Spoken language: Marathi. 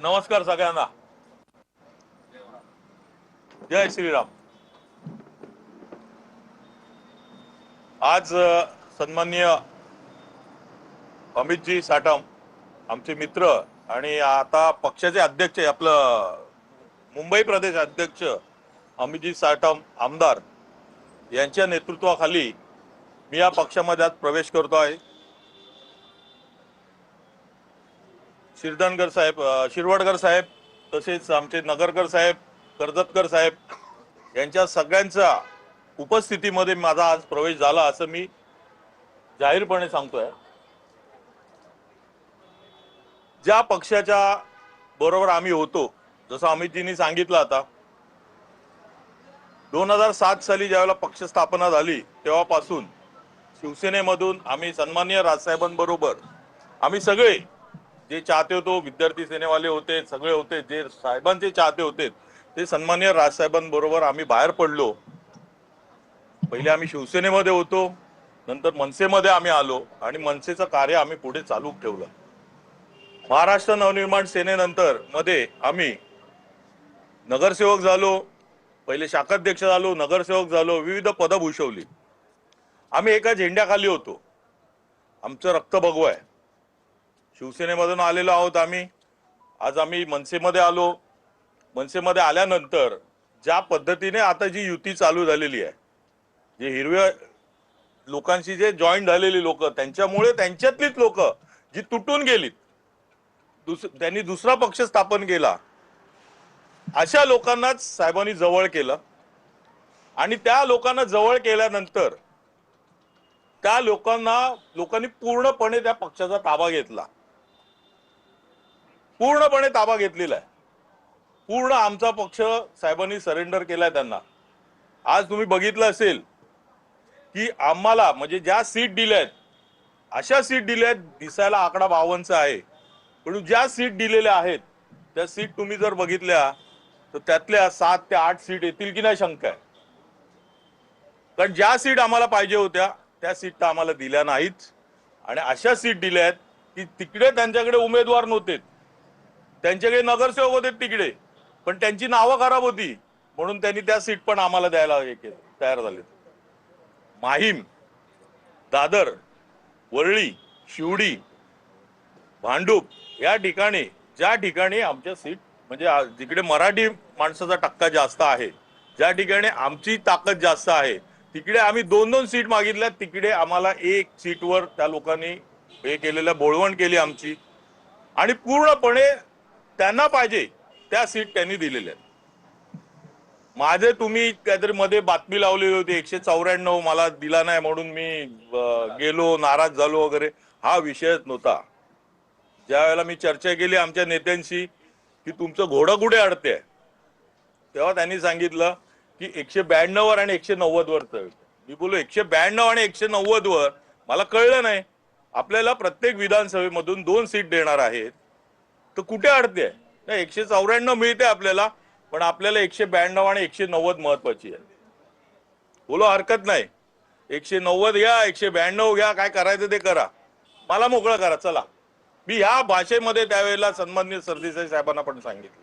नमस्कार सगळ्यांना. जय श्रीराम. आज सन्माननीय अमितजी साटम आमचे मित्र आणि आता पक्षाचे अध्यक्ष आपलं मुंबई प्रदेश अध्यक्ष अमितजी साटम आमदार यांच्या नेतृत्वाखाली मी या पक्षामध्ये आज प्रवेश करतो आहे. शिरवडकर साहेब तसेच आमचे नगरकर साहेब, कर्जतकर साहेब यांच्या सगळ्यांच्या उपस्थितीमध्ये माझा आज प्रवेश झाला असं मी जाहीरपणे सांगतोय. ज्या पक्षाच्या बरोबर आम्ही होतो, जसं अमितजींनी सांगितलं, आता 2007 साली ज्यावेळेला पक्ष स्थापना झाली तेव्हापासून शिवसेनेमधून आम्ही सन्माननीय राजसाहेबांबरोबर आम्ही सगळे जे चाहते होतो, विद्यार्थी सेनेवाले होते, सगळे होते, जे साहेबांचे चाहते होते ते सन्माननीय राजसाहेबांबरोबर आम्ही बाहेर पडलो. पहिले आम्ही शिवसेनेमध्ये होतो, नंतर मनसेमध्ये आम्ही आलो आणि मनसेचं कार्य आम्ही पुढे चालू ठेवलं. महाराष्ट्र नवनिर्माण सेनेनंतर मध्ये आम्ही नगरसेवक झालो, पहिले शाखाध्यक्ष झालो, नगरसेवक झालो, विविध पदं भूषवली. आम्ही एका झेंड्याखाली होतो. आमचं रक्त भगवं आहे. शिवसेनेमधून आलेलो आहोत आम्ही. आज आम्ही मनसेमध्ये आलो. मनसेमध्ये आल्यानंतर ज्या पद्धतीने आता जी युती चालू झालेली आहे, जे हिरव्या लोकांशी जे जॉईन झालेली लोक, त्यांच्यामुळे त्यांच्यातलीच लोक जी तुटून गेलीत, त्यांनी दुसरा पक्ष स्थापन केला, अशा लोकांनाच साहेबांनी जवळ केलं आणि त्या लोकांना जवळ केल्यानंतर त्या लोकांनी पूर्णपणे त्या पक्षाचा ताबा घेतला. पूर्णपणे ताबा घेतलेला आहे. पूर्ण आमचा पक्ष साहेबांनी सरेंडर केलाय त्यांना. आज तुम्ही बघितलं असेल की आम्हाला म्हणजे ज्या सीट दिल्यात अशा सीट दिल्यात, दिसायला आकडा 52 आहे, पण ज्या सीट दिलेल्या आहेत त्या सीट तुम्ही जर बघितल्या तर त्यातल्या 7 ते 8 सीट येतील की नाही शंका आहे. कारण ज्या सीट आम्हाला पाहिजे होत्या त्या सीट तर आम्हाला दिल्या नाहीत आणि अशा सीट दिल्या आहेत की तिकडे त्यांच्याकडे उमेदवार नव्हते, त्यांच्याकडे नगरसेवक होते तिकडे, पण त्यांची नावं खराब होती म्हणून त्यांनी त्या सीट पण आम्हाला द्यायला तयार झाले. माहीम, दादर, वरळी, शिवडी, भांडूप या ठिकाणी ज्या ठिकाणी आमच्या सीट म्हणजे जिकडे मराठी माणसाचा टक्का जास्त आहे, ज्या ठिकाणी आमची ताकद जास्त आहे, तिकडे आम्ही 2-2 सीट मागितल्या. तिकडे आम्हाला 1 सीटवर त्या लोकांनी हे केलेलं, बोळवण केली आमची आणि पूर्णपणे त्यांना पाहिजे त्या सीट त्यांनी दिलेल्या. माझे तुम्ही काहीतरी मध्ये बातमी लावलेली होती 194 मला दिला नाही म्हणून मी गेलो, नाराज झालो वगैरे, हा विषयच नव्हता. ज्या वेळेला मी चर्चा केली आमच्या नेत्यांशी की तुमचं घोडं कुठे अडते, तेव्हा त्यांनी सांगितलं की 192 वर आणि 190 वर. मी बोललो 192 आणि 190 वर मला कळलं नाही. आपल्याला प्रत्येक विधानसभेमधून 2 सीट देणार आहेत तर कुठे अडते? 194 मिळते आपल्याला, पण आपल्याला 192 आणि 190 महत्वाची आहे. बोलो हरकत नाही, 190 घ्या, 192 घ्या, काय करायचं ते करा, मला मोकळं करा, चला. मी ह्या भाषेमध्ये त्यावेळेला सन्माननीय सरदेसाई साहेबांना पण सांगितलं.